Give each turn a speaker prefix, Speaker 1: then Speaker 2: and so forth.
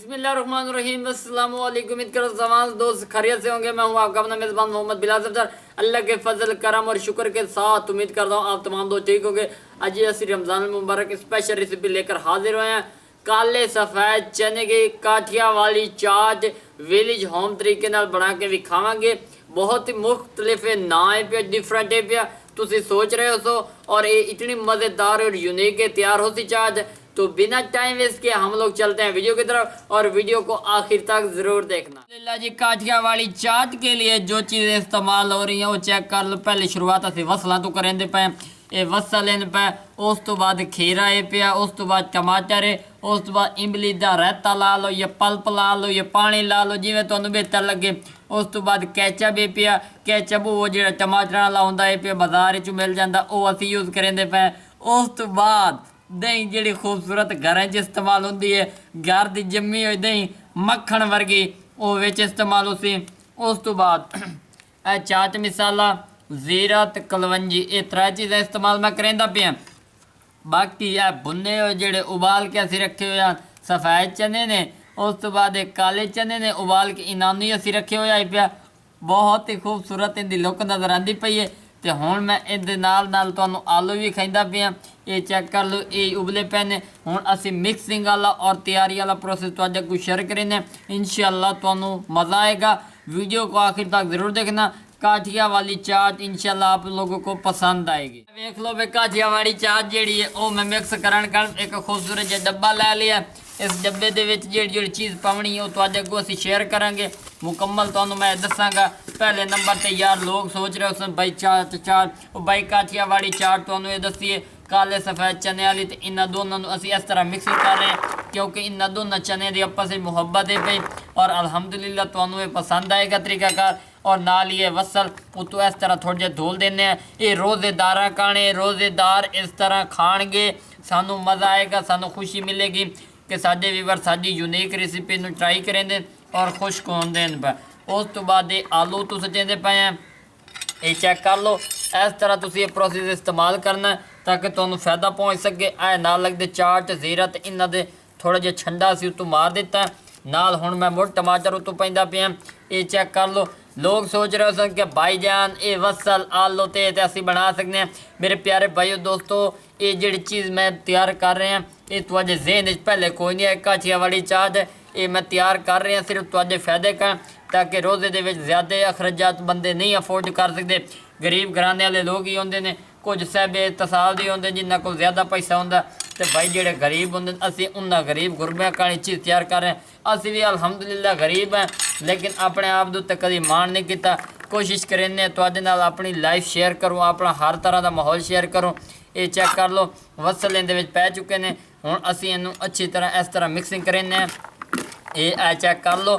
Speaker 1: बिस्मिल्लाहिर्रहमानिर्रहीम अस्सलाम वालेकुम। उम्मीद कर जवान दोस्त खैरियत से होंगे। मैं हूं आपका अपना मेज़बान मोहम्मद बिलाल सफदर। अल्लाह के फजल करम और शुक्र के साथ उम्मीद करता हूं आप तमाम दोस्त ठीक होंगे। आज असि रमज़ान मुबारक स्पेशल रेसिपी लेकर हाजिर हुए हैं। काले सफ़ेद चने की काठिया वाली चाट विलेज होम तरीके नाल बना के भी खावांगे। बहुत ही मुख्तलिफ ना है पे डिफरेंट है पे तुसी सोच रहे हो सो और ये इतनी मज़ेदार और यूनिक है तैयार हो सी चाट। तो बिना टाइम वेस्ट किए हम लोग चलते हैं वीडियो की तरफ और वीडियो को आखिर तक जरूर देखना। अल्लाह जी काठिया वाली चाट के लिए जो चीज़ें इस्तेमाल हो रही हैं वो चेक कर लो। पहले शुरुआत असी वसलों तो करेंगे पे ये वसल इन पे उस तो बाद खीरा है पिया उस तो बाद टमाटर है उस तो बाद इमली का रायता ला लो या पल्प ला लो या पानी ला लो जिमें तुहानू बेहतर लगे। उस तो बाद कैचअप है पिया कैचअप वो जो टमाटर वाला होंदा है पिया बाजार च मिल जाता वो असी यूज़ करेंगे पे। उस तो बाद दही जी खूबसूरत घर च इस्तेमाल होंगी है घर की जमी हुई दही मक्खन वर्गी वो इस्तेमाल होती। उस तो बाद चाट मसाला जीरा ते कलवंजी ये त्रै चीज़ें इस्तेमाल मैं करेंदा पे। बाकी है भुने हुए जेड़े उबाल के असी रखे हुए हैं सफ़ेद चने ने उस तो बाद काले चने ने उबाल के इनानी असी रखे हुए पिया। बहुत ही खूबसूरत इनकी लुक नज़र आती पई है। तो हुण मैं इहदे नाल नाल तुहानू आलू भी खाइंदा पिया। ये चेक कर लो ये उबले पे ने। हुण असी मिक्सिंग वाला और तैयारी वाला प्रोसेस तुहाडे को शेयर करेंगे। इंशाअल्लाह तुहानू मज़ा आएगा। वीडियो को आखिर तक ज़रूर देखना। काठिया वाली चाट इंशाल्लाह आप लोगों को पसंद आएगी। देख लो भाई काठिया वाली चाट जी है वो मैं मिक्स करन कर एक खूबसूरत जो डब्बा लै लिया। इस डब्बे के जी चीज़ पानी है वो तुहाडे को असी शेयर करांगे मुकम्मल तुहानू मैं दसांगा। पहले नंबर पर यार लोग सोच रहे हो भाई चाट भाई काठिया वाली चाट तुहानू ये दसीए काले सफ़ेद चने वाली तो इन्होंने दोनों असी इस तरह मिक्स कर रहे हैं क्योंकि इन्होंने दोनों चने की आपस में मुहब्बत है पई और अल्हम्दुलिल्लाह तुहानू ये पसंद आएगा तरीकाकार। और नाल ये वसल उतो इस तरह थोड़े जे धोल देने हैं। ये रोज़ेदार खाने रोज़ेदार इस तरह खाएंगे सानू मज़ा आएगा सानू खुशी मिलेगी कि साडे व्यूअर साडी यूनिक रेसिपी नू ट्राई करेंगे और खुश होंदे पे। उस तो बाद आलू तुस देंदे पे हैं ये चेक कर लो। इस तरह तुम ये प्रोसेस इस्तेमाल करना है ताकि तुहानू फायदा पहुँच सके। ऐ नाल लगते चाट जीरा तो इन्हों दे थोड़ा जिहा छंडा सी उतों मार दिता है नाल। हुण मैं मुड़ टमाटर उतों पैंदा पिया। ये चेक कर लो। लोग सोच रहे हो कि भाईजान ये वसल आलू ते असी बना सकते हैं। मेरे प्यारे भाइयों दोस्तों ये जी चीज़ मैं तैयार कर रहे हैं ये तुहाडे ज़हन पहले कोई नहीं है। काठिया वाली चाट ये मैं तैयार कर रहे हैं सिर्फ तुहाडे फायदे का ताकि रोज़े दे विच ज़्यादा अखराजात बंदे नहीं अफोर्ड कर सकते। गरीब घराने वाले लोग ही होंगे ने कुछ साहबे तसाब ही होंगे जिन्होंने को ज़्यादा पैसा होंगे तो भाई जेडे गरीब होंगे असी उन्होंने गरीब गुरबिया कहानी चीज़ तैयार कर रहे हैं। असी भी अल्हम्दुलिल्लाह गरीब हैं लेकिन अपने आप के उत्ते कभी मान नहीं किया। कोशिश करें तुहाडे नाल अपनी लाइफ शेयर करूँ अपना हर तरह का माहौल शेयर करूँ। ये चेक कर लो वसल इहदे विच पै चुके हैं। हुण असी इनू अच्छी तरह इस तरह मिक्सिंग करें ये चेक कर लो।